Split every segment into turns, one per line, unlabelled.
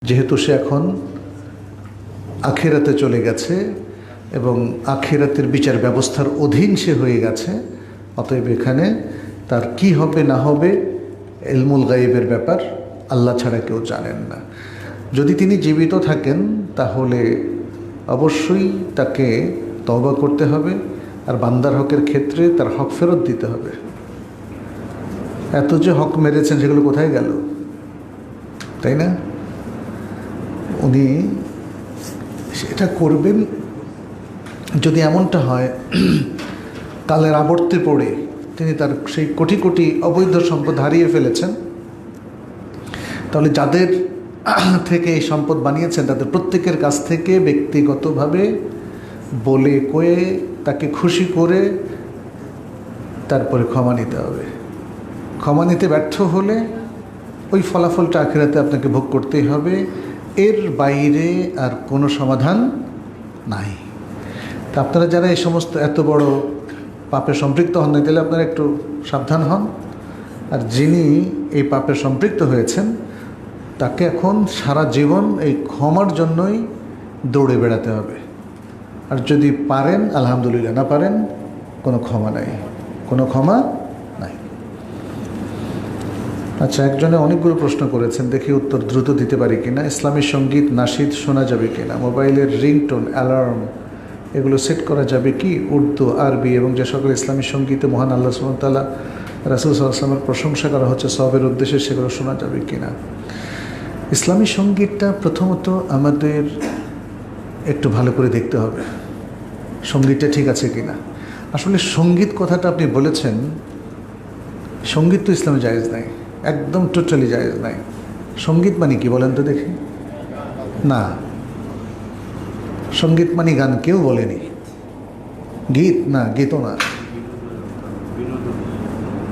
যেহেতু সে এখন আখিরাতে চলে গেছে এবং আখিরাতের বিচার ব্যবস্থার অধীন সে হয়ে গেছে, অতএব এখানে তার কি হবে না হবে ইলমুল গায়েবের ব্যাপার আল্লাহ ছাড়া কেউ জানেন না। যদি তিনি জীবিত থাকেন তাহলে অবশ্যই তাকে তওবা করতে হবে, আর বান্দার হকের ক্ষেত্রে তার হক ফেরত দিতে হবে। এত যে হক মেরেছেন সেগুলো কোথায় গেল, তাই না? উনি সেটা করবেন যদি এমনটা হয় কালের আবর্তে পড়ে তিনি তার সেই কোটি কোটি অবৈধ সম্পদ হারিয়ে ফেলেছেন, তাহলে যাদের থেকে এই সম্পদ বানিয়েছেন তাদের প্রত্যেকের কাছ থেকে ব্যক্তিগতভাবে বলে কয়ে তাকে খুশি করে তারপরে ক্ষমা নিতে হবে। ক্ষমা নিতে ব্যর্থ হলে ওই ফলাফলটা আখিরাতে আপনাকে ভোগ করতেই হবে, এর বাইরে আর কোনো সমাধান নাই। তা আপনারা যারা এই সমস্ত এত বড় পাপে সম্পৃক্ত হন না, তাহলে আপনারা একটু সাবধান হন। আর যিনি এই পাপে সম্পৃক্ত হয়েছেন তাকে এখন সারা জীবন এই ক্ষমার জন্যই দৌড়ে বেড়াতে হবে। আর যদি পারেন আলহামদুলিল্লাহ, না পারেন কোনো ক্ষমা নাই, কোনো ক্ষমা নাই। আচ্ছা, একজনে অনেকগুলো প্রশ্ন করেছেন, দেখি উত্তর দ্রুত দিতে পারি কিনা। ইসলামী সঙ্গীত নাশিদ শোনা যাবে কিনা? মোবাইলের রিংটোন, অ্যালার্ম এগুলো সেট করা যাবে কি? উর্দু, আরবি এবং যে সকল ইসলামী সঙ্গীতে মহান আল্লাহ সুবহানাহু ওয়া তাআলা রাসূল সাল্লাল্লাহু আলাইহি ওয়াসাল্লামের প্রশংসা করা হচ্ছে সওয়াবের উদ্দেশ্যে, সেগুলো শোনা যাবে কিনা? ইসলামী সঙ্গীতটা প্রথমত আমাদের একটু ভালো করে দেখতে হবে সঙ্গীতটা ঠিক আছে কিনা। আসলে সঙ্গীত কথাটা আপনি বলেছেন, সঙ্গীত তো ইসলামে জায়েজ নাই, একদম টোটালি জায়েজ নাই। সঙ্গীত মানে কি বলেন তো দেখি? না, সঙ্গীত মানে গান কেউ বলেনি। গীত না, গীতও না।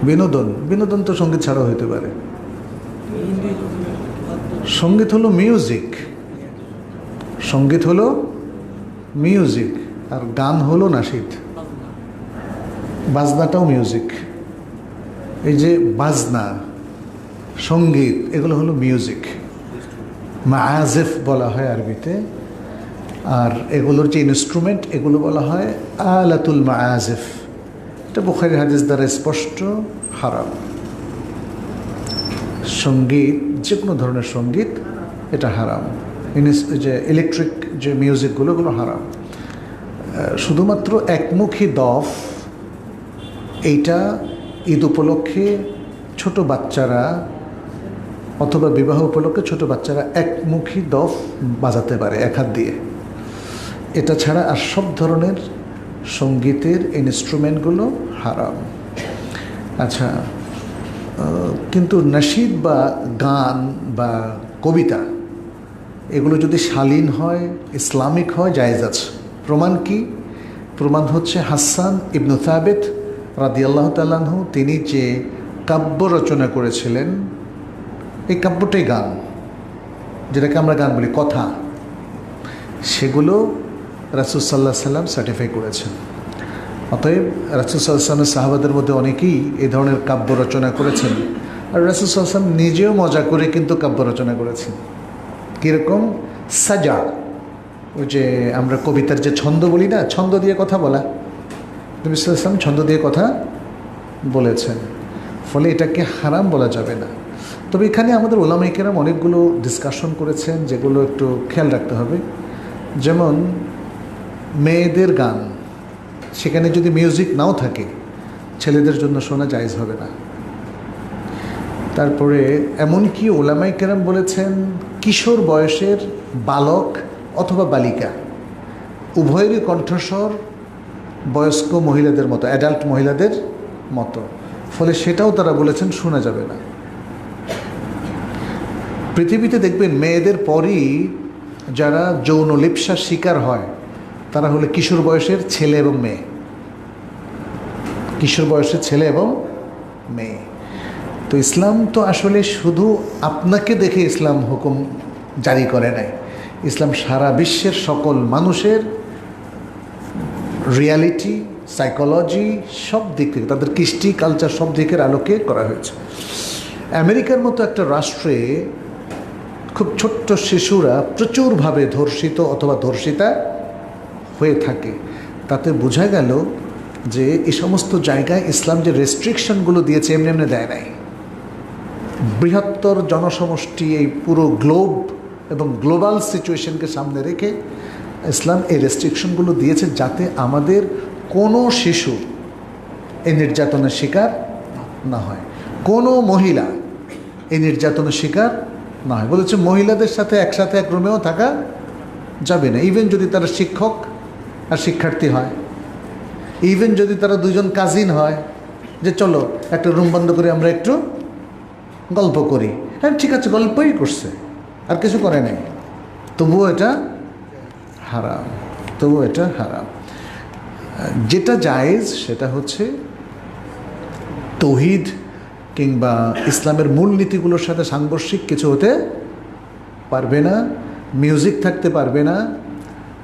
বিনোদন, বিনোদন তো সঙ্গীত ছাড়াও হতে পারে। সঙ্গীত হলো মিউজিক, সঙ্গীত হলো মিউজিক, আর গান হলো নাশিদ। বাজনাটাও মিউজিক। এই যে বাজনা, সঙ্গীত, এগুলো হলো মিউজিক, মাআজিফ বলা হয় আরবিতে। আর এগুলোর যে ইনস্ট্রুমেন্ট এগুলো বলা হয় আলাতুল মাআজিফ। এটা বুখারী হাদিস দ্বারা স্পষ্ট হারাম। সঙ্গীত, যে কোনো ধরনের সঙ্গীত এটা হারাম। যে ইলেকট্রিক যে মিউজিকগুলো, ওগুলো হারাম। শুধুমাত্র একমুখী দফ, এইটা ঈদ উপলক্ষে ছোট বাচ্চারা অথবা বিবাহ উপলক্ষে ছোট বাচ্চারা একমুখী দফ বাজাতে পারে এক হাত দিয়ে। এটা ছাড়া আর সব ধরনের সঙ্গীতের ইনস্ট্রুমেন্টগুলো হারাম। আচ্ছা, কিন্তু নাশিদ বা গান বা কবিতা এগুলো যদি শালীন হয়, ইসলামিক হয়, জায়েজ আছে। প্রমাণ কি? প্রমাণ হচ্ছে হাসান ইবনু সাবিত রাদিয়াল্লাহু তাআলা আনহু, তিনি যে কাব্য রচনা করেছিলেন, এই কাব্যটাই গান, যেটাকে আমরা গান বলি, কথা, সেগুলো রাসূল সাল্লাল্লাহু আলাইহি সাল্লাম সার্টিফাই করেছেন। অতএব রাসূল সাল্লাল্লাহু আলাইহি সাল্লামের সাহাবাদের মধ্যে অনেকেই এই ধরনের কাব্য রচনা করেছেন। আর রাসূল সাল্লাল্লাহু আলাইহি সাল্লাম নিজেও মজা করে কিন্তু কাব্য রচনা করেছেন। কীরকম? সাজা, ওই যে আমরা কবিতার যে ছন্দ বলি না, ছন্দ দিয়ে কথা বলা, নবী সাল্লাল্লাহু আলাইহি ওয়াসাল্লাম ছন্দ দিয়ে কথা বলেছেন। ফলে এটাকে হারাম বলা যাবে না। তবে এখানে আমাদের উলামায়ে কেরাম অনেকগুলো ডিসকাশন করেছেন, যেগুলো একটু খেয়াল রাখতে হবে। যেমন মেয়েদের গান, সেখানে যদি মিউজিক নাও থাকে, ছেলেদের জন্য শোনা জায়েজ হবে না। তারপরে এমনকি উলামায়ে কেরাম বলেছেন কিশোর বয়সের বালক অথবা বালিকা উভয়েরই কণ্ঠস্বর বয়স্ক মহিলাদের মতো, অ্যাডাল্ট মহিলাদের মতো, ফলে সেটাও তারা বলেছেন শোনা যাবে না। পৃথিবীতে দেখবেন মেয়েদের পরই যারা যৌন লিপ্সার শিকার হয় তারা হলো কিশোর বয়সের ছেলে এবং মেয়ে। কিশোর বয়সের ছেলে এবং মেয়ে। তো ইসলাম তো আসলে শুধু আপনাকে দেখে ইসলাম হুকুম জারি করে নাই, ইসলাম সারা বিশ্বের সকল মানুষের রিয়ালিটি, সাইকোলজি, সব দিক থেকে, তাদের কৃষ্টি, কালচার, সব দিকের আলোকে করা হয়েছে। আমেরিকার মতো একটা রাষ্ট্রে খুব ছোট্ট শিশুরা প্রচুরভাবে ধর্ষিত অথবা ধর্ষিতা হয়ে থাকে। তাতে বোঝা গেল যে এই সমস্ত জায়গায় ইসলাম যে রেস্ট্রিকশনগুলো দিয়েছে এমনি এমনি দেয় নাই। বৃহত্তর জনসমষ্টি, এই পুরো গ্লোব এবং গ্লোবাল সিচুয়েশনকে সামনে রেখে ইসলাম এই রেস্ট্রিকশনগুলো দিয়েছে যাতে আমাদের কোনো শিশু এই নির্যাতনের শিকার না হয়, কোনো মহিলা এই নির্যাতনের শিকার না হয়। বলেছে মহিলাদের সাথে একসাথে এক রুমেও থাকা যাবে না, ইভেন যদি তারা শিক্ষক আর শিক্ষার্থী হয়, ইভেন যদি তারা দুজন কাজিন হয়, যে চলো একটা রুম বন্ধ করে আমরা একটু গল্প করি, হ্যাঁ ঠিক আছে গল্পই করছে আর কিছু করে নাই, তবুও এটা হারাম, তবুও এটা হারাম। যেটা জায়েজ সেটা হচ্ছে তৌহিদ কিংবা ইসলামের মূলনীতিগুলোর সাথে সাংঘর্ষিক কিছু হতে পারবে না, মিউজিক থাকতে পারবে না,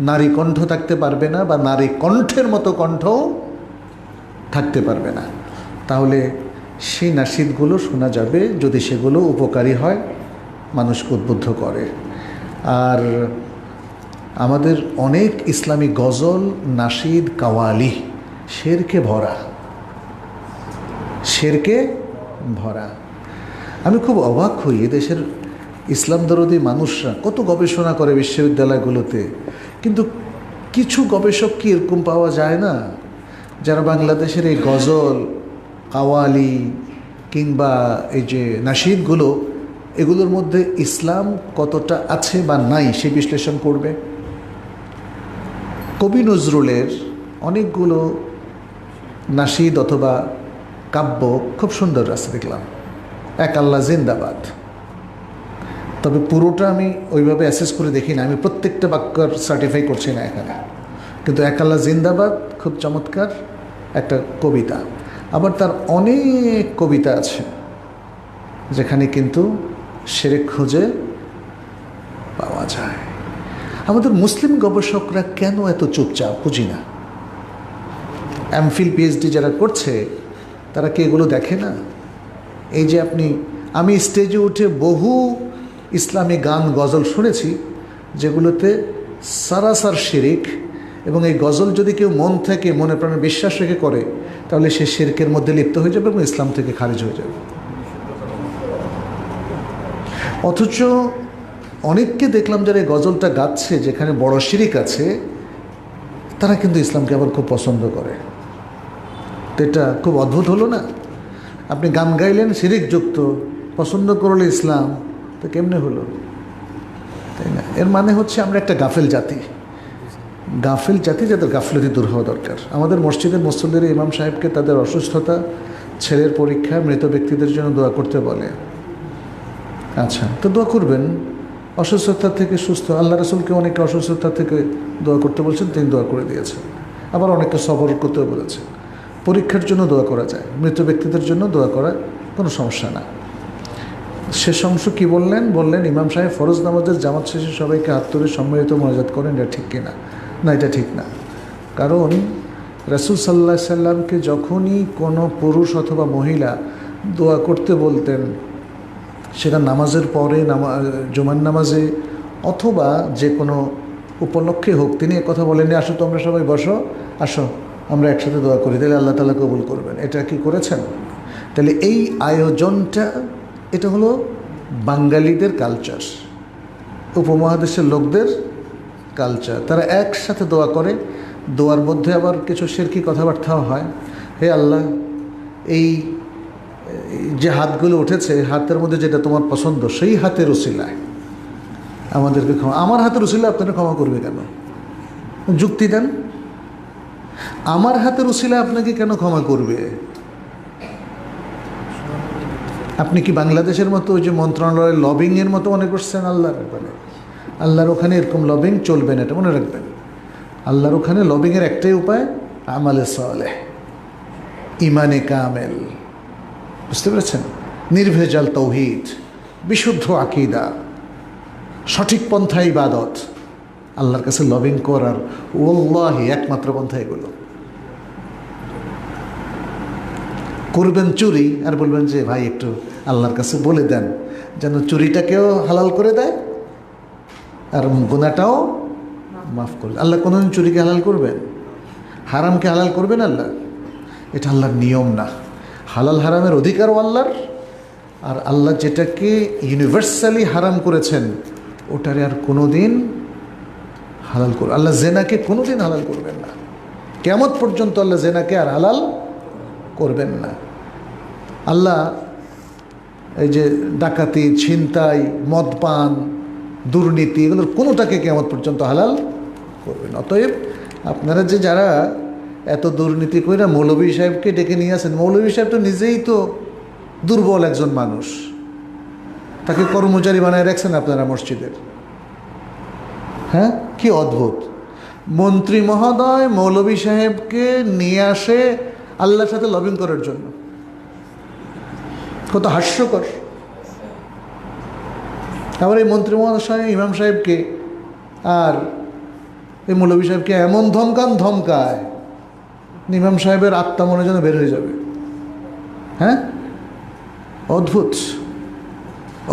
নারী কণ্ঠ থাকতে পারবে না, বা নারী কণ্ঠের মতো কণ্ঠও থাকতে পারবে না। তাহলে সেই নাশিদগুলো শোনা যাবে যদি সেগুলো উপকারী হয়, মানুষকে উদ্বুদ্ধ করে। আর আমাদের অনেক ইসলামী গজল, নাশিদ, কাওয়ালি শেরকে ভরা, শেরকে ভরা। আমি খুব অবাক হই এদেশের ইসলাম দরদি মানুষরা কত গবেষণা করে বিশ্ববিদ্যালয়গুলোতে, কিন্তু কিছু গবেষক কি এরকম পাওয়া যায় না যারা বাংলাদেশের এই গজল, কাওয়ালি কিংবা এই যে নাশিদগুলো, এগুলোর মধ্যে ইসলাম কতটা আছে বা নাই সে বিশ্লেষণ করবে। কবি নজরুলের অনেকগুলো নাশিদ অথবা কাব্য খুব সুন্দর আছে, দেখলাম এক আল্লাহ জিন্দাবাদ, তবে পুরোটা আমি ওইভাবে অ্যাসেস করে দেখি না, আমি প্রত্যেকটা বাক্যর সার্টিফাই করছি না এখানে, কিন্তু এক আল্লাহ জিন্দাবাদ খুব চমৎকার একটা কবিতা। আবার তার অনেক কবিতা আছে যেখানে কিন্তু শিরক খুঁজে পাওয়া যায়। আমাদের মুসলিম গবেষকরা কেন এত চুপচাপ বুঝি না। এমফিল পিএইচডি যারা করছে তারা কি এগুলো দেখে না? এই যে আমি স্টেজে উঠে বহু ইসলামী গান গজল শুনেছি যেগুলোতে সারাসার শিরিক, এবং এই গজল যদি কেউ মন থেকে মনে প্রাণে বিশ্বাস রেখে করে তাহলে সে শিরকের মধ্যে লিপ্ত হয়ে যাবে এবং ইসলাম থেকে খারিজ হয়ে যাবে। অথচ অনেককে দেখলাম যারা এই গজলটা গাচ্ছে যেখানে বড় শিরিক আছে, তারা কিন্তু ইসলামকে আবার খুব পছন্দ করে। তো এটা খুব অদ্ভুত হলো না? আপনি গান গাইলেন শিরিকযুক্ত, পছন্দ করলে ইসলাম, তো কেমনে হলো? তাই না? এর মানে হচ্ছে আমরা একটা গাফেল জাতি, গাফেল জাতি যাদের গাফলতি দূর হওয়া দরকার। আমাদের মসজিদের মুসল্লিরা ইমাম সাহেবকে তাদের অসুস্থতা, ছেলের পরীক্ষা, মৃত ব্যক্তিদের জন্য দোয়া করতে বলে। আচ্ছা, তো দোয়া করবেন, অসুস্থতা থেকে সুস্থ। আল্লাহ রাসূলকে অনেকে অসুস্থতা থেকে দোয়া করতে বলছেন, তিনি দোয়া করে দিয়েছেন। আবার অনেকে সবর করতেও বলেছেন। পরীক্ষার জন্য দোয়া করা যায়, মৃত ব্যক্তিদের জন্য দোয়া করা কোনো সমস্যা না। শেষ অংশ কী বললেন? বললেন ইমাম সাহেব ফরজ নামাজের জামাত শেষে সবাইকে হাত তুলে সম্মিলিত মোনাজাত করেন, এটা ঠিক কিনা? না, এটা ঠিক না। কারণ রাসূল সাল্লাল্লাহু আলাইহি সাল্লামকে যখনই কোনো পুরুষ অথবা মহিলা দোয়া করতে বলতেন, সেটা নামাজের পরে, জুমার নামাজে অথবা যে কোনো উপলক্ষে হোক, তিনি কথা বলেননি আসো তোমরা সবাই বসো, আসো আমরা একসাথে দোয়া করি, তাহলে আল্লাহ তাআলা কবুল করবেন। এটা কি করেছেন? তাহলে এই আয়োজনটা, এটা হলো বাঙালিদের কালচার, উপমহাদেশের লোকদের কালচার। তারা একসাথে দোয়া করে, দোয়ার মধ্যে আবার কিছু শিরকি কথাবার্তাও হয়। হে আল্লাহ, এই যে হাতগুলো উঠেছে, হাতের মধ্যে যেটা তোমার পছন্দ সেই হাতের উসিলায় আমাদেরকে ক্ষমা, আমার হাতের উসিলায় আপনারা ক্ষমা করবে কেন? যুক্তি দেন। আমার হাতের উসিলায় আপনাকে কেন ক্ষমা করবে? আপনি কি বাংলাদেশের মতো ওই যে মন্ত্রণালয়ের লবিংয়ের মতো মনে করছেন আল্লাহর ব্যাপারে? আল্লাহর ওখানে এরকম লবিং চলবে না, এটা মনে রাখবেন। আল্লাহর ওখানে লবিংয়ের একটাই উপায়, আমালে সালেহ, ইমানে কামেল। বুঝতে পেরেছেন? নির্ভেজাল তৌহিদ, বিশুদ্ধ আকীদা, সঠিক পন্থা ইবাদত, আল্লাহর কাছে লবিং করার ওয়াল্লাহি একমাত্র পন্থা এগুলো। করবেন চুরি আর বলবেন যে ভাই একটু আল্লাহর কাছে বলে দেন, যেন চুরিটাকেও হালাল করে দেয় আর গুনাহটাও মাফ করে। আল্লাহ কোনোদিন চুরিকে হালাল করবেন? হারামকে হালাল করবেন আল্লাহ? এটা আল্লাহর নিয়ম না। হালাল হারামের অধিকারও আল্লাহর, আর আল্লাহ যেটাকে ইউনিভার্সালি হারাম করেছেন ওটারে আর কোনো দিন হালাল করবে। আল্লাহ জেনাকে কোনো দিন হালাল করবেন না, কিয়ামত পর্যন্ত আল্লাহ জেনাকে আর হালাল করবেন না। আল্লাহ এই যে ডাকাতি, ছিনতাই, মদপান, দুর্নীতি, এগুলোর কোনোটাকে কিয়ামত পর্যন্ত হালাল করবেন। অতএব আপনারা যে যারা এত দুর্নীতি করে মৌলভী সাহেবকে ডেকে নিয়ে আসেন, মৌলভী সাহেব তো নিজেই তো দুর্বল একজন মানুষ, তাকে কর্মচারী বানায় রাখছেন আপনারা মসজিদের। হ্যাঁ, কি অদ্ভুত! মন্ত্রী মহোদয় মৌলভী সাহেবকে নিয়ে আসে আল্লাহর সাথে লবিং করার জন্য। কত হাস্যকর! আবার এই মন্ত্রী মহাশয় ইমাম সাহেবকে আর এই মৌলভী সাহেবকে এমন ধমকায় ইমাম সাহেবের আত্মা মনে যেন বের হয়ে যাবে। হ্যাঁ, অদ্ভুত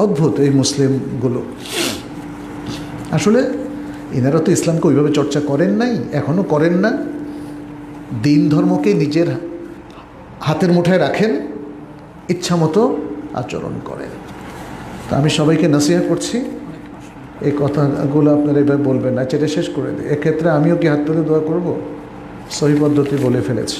অদ্ভুত এই মুসলিমগুলো। আসলে এনারা তো ইসলামকে ওইভাবে চর্চা করেন নাই, এখনও করেন না। দিন ধর্মকে নিজের হাতের মুঠায় রাখেন, ইচ্ছামতো আচরণ করেন। তা আমি সবাইকে নসিহত করছি, এই কথাগুলো আপনারা এভাবে বলবেন না, এটা শেষ করে দিই। এক্ষেত্রে আমিও কি হাত তুলে দোয়া করব? সহি পদ্ধতি বলে ফেলেছি।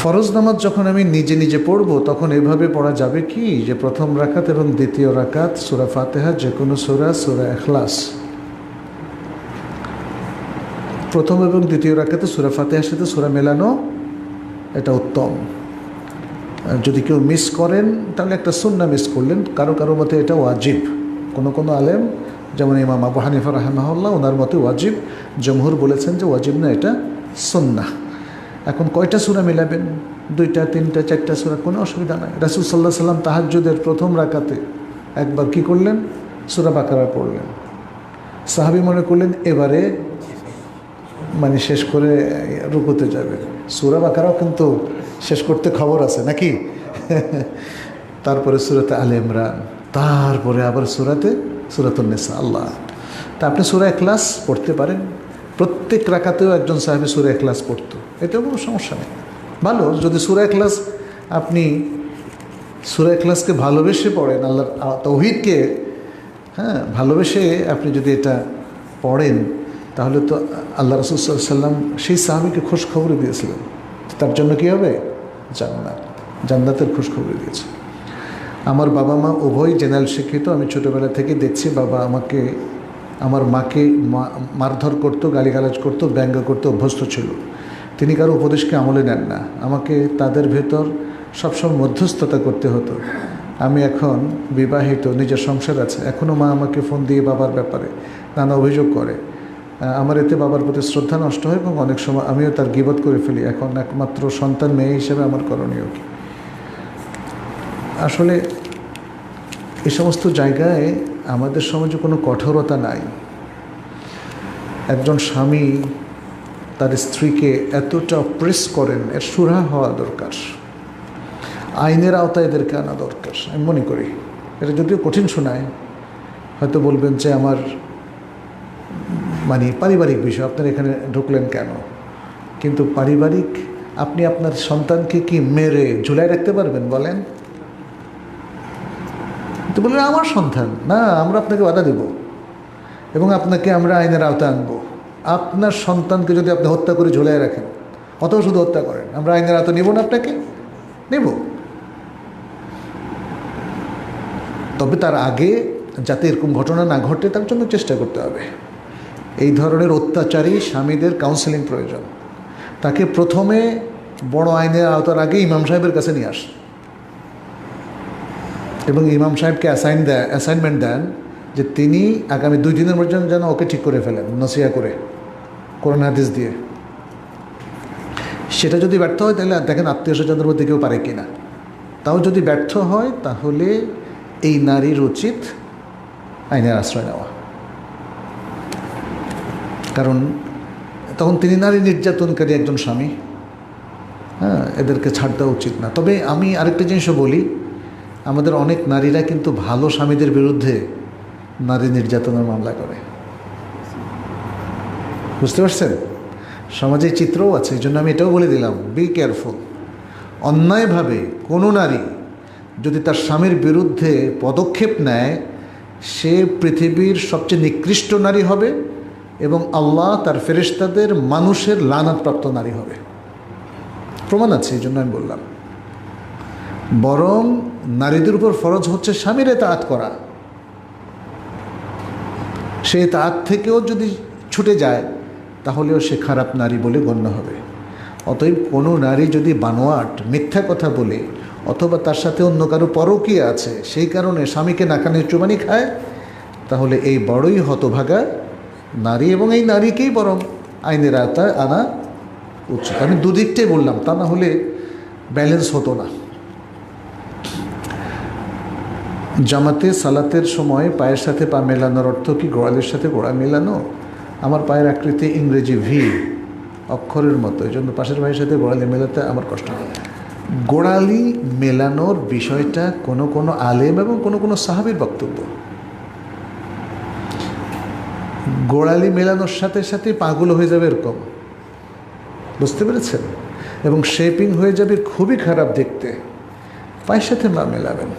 ফরজ নামাজ যখন আমি নিজে নিজে পড়ব তখন এভাবে পড়া যাবে কি যে প্রথম রাকাত এবং দ্বিতীয় রাকাত সূরা ফাতিহা, যে কোনো সূরা, সূরা ইখলাস, প্রথম এবং দ্বিতীয় রাকাতে সূরা ফাতিহার সাথে সূরা মেলানো, এটা উত্তম। যদি কেউ মিস করেন তাহলে একটা সুন্নাহ মিস করলেন, কারো মতে এটা ওয়াজিব। কোনো আলেম যেমন ইমাম আবু হানিফা রাহিমাহুল্লাহ, ওনার মতে ওয়াজিব। জমহুর বলেছেন যে ওয়াজিব না, এটা সুন্নাহ। এখন কয়টা সূরা মিলাবেন? 2টা, 3টা, 4টা সূরা, কোনো অসুবিধা নাই। রাসূল সাল্লাল্লাহু আলাইহি সাল্লাম তাহাজ্জুদের প্রথম রাকাতে একবার কি করলেন? সূরা বাকারা পড়লেন। সাহাবী মনে করলেন এবারে মানে শেষ করে রুকুতে যাবে। সূরা বাকারাও কিন্তু শেষ করতে খবর আছে নাকি? তারপরে সূরাতে আলে ইমরান, তারপরে আবার সূরাতুন নিসা। আল্লাহ! তা আপনি সূরা ইখলাস পড়তে পারেন। প্রত্যেক রাকাতেও একজন সাহাবী সূরা ইখলাস পড়তো, এটাও কোনো সমস্যা নেই। ভালো, যদি সূরা ইখলাস আপনি সূরা ইখলাসকে ভালোবেসে পড়েন, আল্লাহর তাওহীদকে ভালোবেসে আপনি যদি এটা পড়েন, তাহলে তো আল্লাহ রাসূল সাল্লাল্লাহু আলাইহি ওয়াসাল্লাম সেই সাহাবীকে খোঁজখবর দিয়েছিলেন তার জন্য কী হবে? জান্নাতের খোঁজখবর দিয়েছে। আমার বাবা মা উভয় জেনারেল শিক্ষিত। আমি ছোটোবেলা থেকে দেখছি বাবা আমার মাকে মারধর করতো, গালিগালাজ করতো, ব্যঙ্গ করতে অভ্যস্ত ছিল। তিনি কারো উপদেশকে আমলে নেন না। আমাকে তাদের ভেতর সবসময় মধ্যস্থতা করতে হতো। আমি এখন বিবাহিত, নিজের সংসার আছে, এখনও মা আমাকে ফোন দিয়ে বাবার ব্যাপারে নানা অভিযোগ করে। আমার এতে বাবার প্রতি শ্রদ্ধা নষ্ট হয় এবং অনেক সময় আমিও তার গীবত করে ফেলি। এখন একমাত্র সন্তান মেয়ে হিসেবে আমার করণীয় কি? আসলে এই সমস্ত জায়গায় আমাদের সমাজে কোনো কঠোরতা নাই। একজন স্বামী তার স্ত্রীকে এতটা প্রেস করেন, এর সুরাহা হওয়া দরকার। আইনের আওতায় এদেরকে আনা দরকার আমি মনে করি। এটা যদিও কঠিন শোনায়, হয়তো বলবেন যে আমার মানে পারিবারিক বিষয়, আপনার এখানে ঢুকলেন কেন? কিন্তু পারিবারিক, আপনি আপনার সন্তানকে কি মেরে ঝুলায় রাখতে পারবেন বলেন? তো বললেন আমার সন্তান না, আমরা আপনাকে বাধা দেব এবং আপনাকে আমরা আইনের আওতায় আনবো। আপনার সন্তানকে যদি আপনি হত্যা করে ঝুলায় রাখেন, অথবা শুধু হত্যা করেন, আমরা আইনের আওতায় নেব না, আপনাকে নেব। তবে তার আগে যাতে এরকম ঘটনা না ঘটে তার জন্য চেষ্টা করতে হবে। এই ধরনের অত্যাচারী স্বামীদের কাউন্সেলিং প্রয়োজন। তাকে প্রথমে বড় আইনের আওতার আগে ইমাম সাহেবের কাছে নিয়ে আসেন এবং ইমাম সাহেবকে অ্যাসাইনমেন্ট দেন যে তিনি আগামী 2 দিনের মধ্যে যেন ওকে ঠিক করে ফেলেন, নসিহা করে, কোরআন হাদিস দিয়ে। সেটা যদি ব্যর্থ হয় তাহলে দেখেন আত্মীয় স্বজনদের মধ্যে কেউ পারে কিনা। তাও যদি ব্যর্থ হয় তাহলে এই নারীর উচিত আইনের আশ্রয় নেওয়া, কারণ তখন তিনি নারী নির্যাতনকারী একজন স্বামী। এদেরকে ছাড় দেওয়া উচিত না। তবে আমি আরেকটা জিনিসও বলি, আমাদের অনেক নারীরা কিন্তু ভালো স্বামীদের বিরুদ্ধে নারী নির্যাতনের মামলা করে। বুঝতে পারছেন? সমাজে চিত্রও আছে, এই জন্য আমি এটাও বলে দিলাম, বি কেয়ারফুল। অন্যায়ভাবে কোনো নারী যদি তার স্বামীর বিরুদ্ধে পদক্ষেপ নেয়, সে পৃথিবীর সবচেয়ে নিকৃষ্ট নারী হবে এবং আল্লাহ তার ফেরেশতাদের মানুষের লানাতপ্রাপ্ত নারী হবে। প্রমাণ আছে, এই জন্য আমি বললাম। বরং নারীদের উপর ফরজ হচ্ছে স্বামীর ইতাআত করা। সে ইতাআত থেকেও যদি ছুটে যায় তাহলেও সে খারাপ নারী বলে গণ্য হবে। অতএব কোনো নারী যদি বানোয়াট মিথ্যা কথা বলে অথবা তার সাথে অন্য কারো পরকীয়া আছে সেই কারণে স্বামীকে নাকানে চুবানি খায়, তাহলে এই বড়ই হতভাগা নারী, এবং এই নারীকেই বরং আইনের আওতায় আনা উচিত। আমি দুদিকটাই বললাম, তা না হলে ব্যালেন্স হতো না। জামাতে সালাতের সময় পায়ের সাথে পা মেলানোর অর্থ কি গোড়ালির সাথে গোড়া মেলানো? আমার পায়ের আকৃতি ইংরেজি ভি অক্ষরের মতো, এই জন্য পাশের ভাইয়ের সাথে গোড়ালি মেলাতে আমার কষ্ট হয়। গোড়ালি মেলানোর বিষয়টা কোনো কোনো আলেম এবং কোনো কোনো সাহাবীর বক্তব্য। গোড়ালি মেলানোর সাথে সাথে পাগুলো হয়ে যাবে এরকম, বুঝতে পেরেছেন? এবং শেপিং হয়ে যাবে খুবই খারাপ দেখতে। পায়ের সাথে পা মেলাবেন।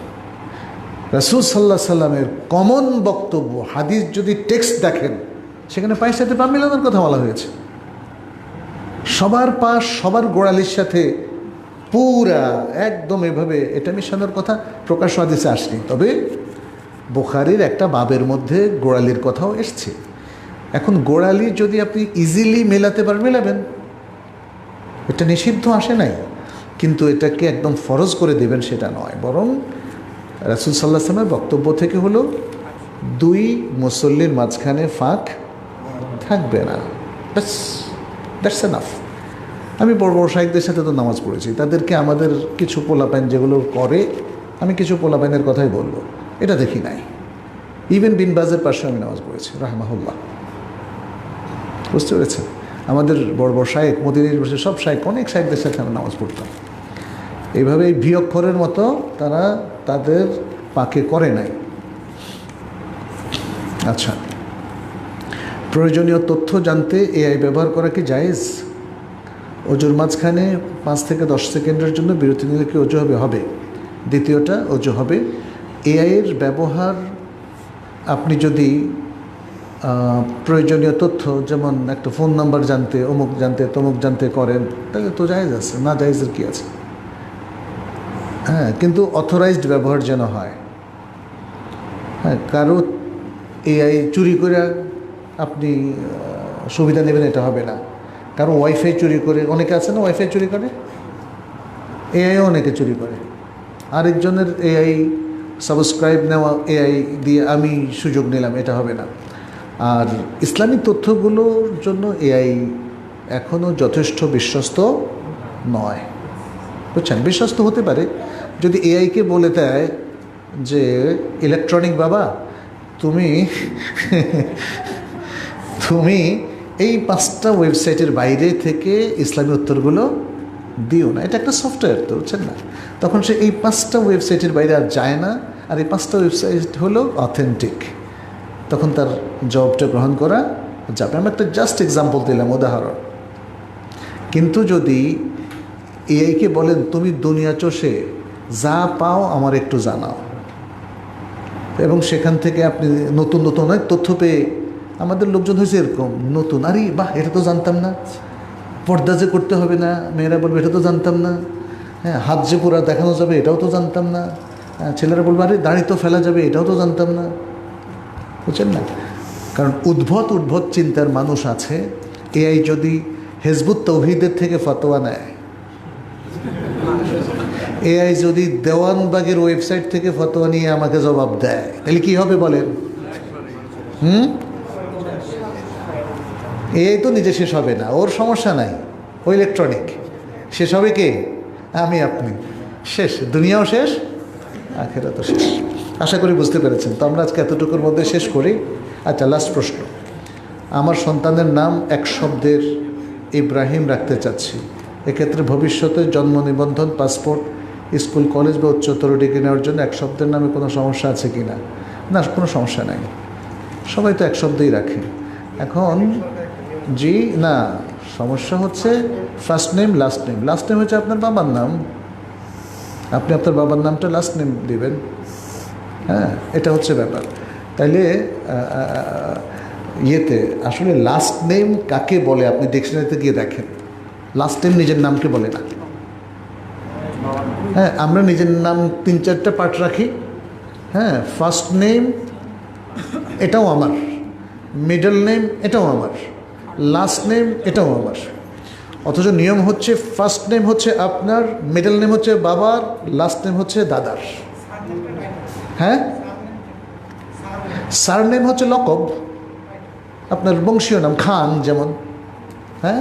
রাসূল সাল্লাল্লাহু আলাইহি সাল্লামের কমন বক্তব্য, হাদিস যদি টেক্সট দেখেন সেখানে পায়ের সাথে পা মেলানোর কথা বলা হয়েছে। সবার পা সবার গোড়ালির সাথে পুরা একদম এভাবে এটা মিশানোর কথা প্রকাশ হাদিসে আসেনি, তবে বুখারীর একটা বাবের মধ্যে গোড়ালির কথাও এসছে। এখন গোড়ালি যদি আপনি ইজিলি মেলাতে পারেন মেলাবেন, এটা নিষিদ্ধ আসে নাই, কিন্তু এটাকে একদম ফরজ করে দেবেন সেটা নয়। বরং রাসূল সাল্লাল্লাহু আলাইহি ওয়াসাল্লামের বক্তব্য থেকে হলো দুই মুসল্লির মাঝখানে ফাঁক থাকবে না, ব্যাস, দ্যাটস এনাফ। আমি বড় বড় শাইখদের সাথে তো নামাজ পড়েছি, তাদেরকে আমাদের কিছু পোলাপাইন যেগুলো করে, আমি কিছু পোলাপাইনের কথাই বলবো, এটা দেখি নাই। ইভেন বিন বাজের পাশে আমি নামাজ পড়েছি রাহমাহুল্লাহ, বুঝতে পেরেছেন? আমাদের বড় বড় শাইখ, মদিনা ইউনিভার্সিটির সব শাইখ, অনেক শাইখদের সাথে আমি নামাজ পড়তাম। এইভাবে এই ভি অক্ষরের মতো তারা তাদের পাকে করে নাই। আচ্ছা, প্রয়োজনীয় তথ্য জানতে এআই ব্যবহার করা কি জায়েজ? অজুর মাঝখানে 5 থেকে 10 সেকেন্ডের জন্য বিরতি নিলে কি অজু হবে? হবে। দ্বিতীয়টা অজু হবে। এআইয়ের ব্যবহার আপনি যদি প্রয়োজনীয় তথ্য, যেমন একটা ফোন নাম্বার জানতে, অমুক জানতে, তমুক জানতে করেন, তাহলে তো জায়েজ আছে, না জায়েজের কি আছে? হ্যাঁ, কিন্তু অথরাইজড ব্যবহার যেন হয়। হ্যাঁ, কারো এআই চুরি করে আপনি সুবিধা নেবেন এটা হবে না। কারো ওয়াইফাই চুরি করে, অনেকে আছে না ওয়াইফাই চুরি করে, এআইও অনেকে চুরি করে। আরেকজনের এআই সাবস্ক্রাইব নেওয়া, এআই দিয়ে আমি সুযোগ নিলাম, এটা হবে না। আর ইসলামিক তথ্যগুলোর জন্য এআই এখনও যথেষ্ট বিশ্বস্ত নয়, বুঝছেন? বিশ্বস্ত হতে পারে যদি এআইকে বলে দেয় যে ইলেকট্রনিক বাবা তুমি তুমি এই 5টা ওয়েবসাইটের বাইরে থেকে ইসলামী উত্তরগুলো দিও না। এটা একটা সফটওয়্যার তো, বুঝছেন না? তখন সে এই 5টা ওয়েবসাইটের বাইরে আর যায় না, আর এই 5টা ওয়েবসাইট হলো অথেন্টিক, তখন তার জবাবটা গ্রহণ করা যাবে। আমি একটা জাস্ট এক্সাম্পল দিলাম, উদাহরণ। কিন্তু যদি এআইকে বলেন তুমি দুনিয়া চষে যা পাও আমার একটু জানাও, এবং সেখান থেকে আপনি নতুন নতুন অনেক তথ্য পেয়ে, আমাদের লোকজন হয়েছে এরকম নতুন, আরে বাহ এটা তো জানতাম না, পর্দা যে করতে হবে না, মেয়েরা বলবে এটা তো জানতাম না, হ্যাঁ হাত যে পুরা দেখানো যাবে এটাও তো জানতাম না, ছেলেরা বলবে আরে দাড়ি তো ফেলা যাবে এটাও তো জানতাম না, বুঝছেন না? কারণ উদ্ভট উদ্ভট চিন্তার মানুষ আছে। এআই যদি হিজবুত তাওহীদের থেকে ফতোয়া নেয়, এআই যদি দেওয়ানবাগের ওয়েবসাইট থেকে ফতোয়া নিয়ে আমাকে জবাব দেয়, তাহলে কি হবে বলেন? এআই তো নিজে শেষ হবে না, ওর সমস্যা নাই, ও ইলেকট্রনিক। শেষ হবে কে? আমি আপনি। শেষ, দুনিয়াও শেষ, আখিরাতও শেষ। আশা করি বুঝতে পেরেছেন। তো আমরা আজকে এতটুকুর মধ্যে শেষ করি। আচ্ছা, লাস্ট প্রশ্ন। আমার সন্তানের নাম এক শব্দের ইব্রাহিম রাখতে চাচ্ছি, এক্ষেত্রে ভবিষ্যতে জন্ম নিবন্ধন, পাসপোর্ট স্কুল কলেজ বা উচ্চতর ডিগ্রি নেওয়ার জন্য এক শব্দের নামে কোনো সমস্যা আছে কি না? না, কোনো সমস্যা নাই, সবাই তো এক শব্দেই রাখে। এখন জি না, সমস্যা হচ্ছে first name last name. Last name হচ্ছে আপনার বাবার নাম, আপনি আপনার বাবার নামটা লাস্ট নেম দিবেন। হ্যাঁ, এটা হচ্ছে ব্যাপার। তাইলে ইয়েতে আসলে লাস্ট নেম কাকে বলে আপনি ডিকশনারিতে গিয়ে দেখেন। লাস্ট নেম নিজের নামকে বলে না। হ্যাঁ, আমরা নিজের নাম 3-4টা পার্ট রাখি। হ্যাঁ, ফার্স্ট নেম এটাও আমার, মিডল নেম এটাও আমার, লাস্ট নেম এটাও আমার। অথচ নিয়ম হচ্ছে ফার্স্ট নেম হচ্ছে আপনার, মিডল নেম হচ্ছে বাবার, লাস্ট নেম হচ্ছে দাদার। হ্যাঁ, সার নেম হচ্ছে লকব, আপনার বংশীয় নাম খান যেমন। হ্যাঁ,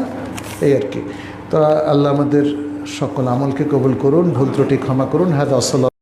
এই আর কি। তো আল্লাহ আমাদের সকল আমলকে কবুল করুন, ভুল ত্রুটি ক্ষমা করুন। হ্যাঁ, আসসালাম।